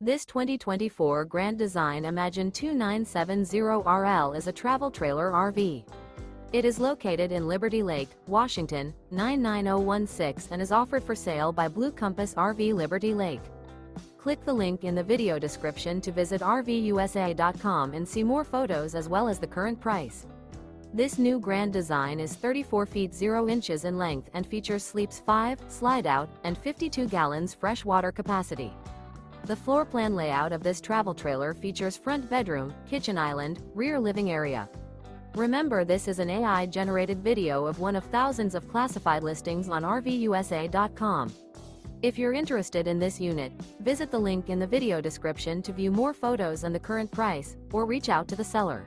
This 2024 Grand Design Imagine 2970RL is a travel trailer RV. It is located in Liberty Lake, Washington, 99016 and is offered for sale by Blue Compass RV Liberty Lake. Click the link in the video description to visit RVUSA.com and see more photos as well as the current price. This new Grand Design is 34 feet 0 inches in length and features sleeps 5, slide-out, and 52 gallons fresh water capacity. The floor plan layout of this travel trailer features front bedroom, kitchen island, rear living area. Remember, this is an AI-generated video of one of thousands of classified listings on RVUSA.com. If you're interested in this unit, visit the link in the video description to view more photos and the current price, or reach out to the seller.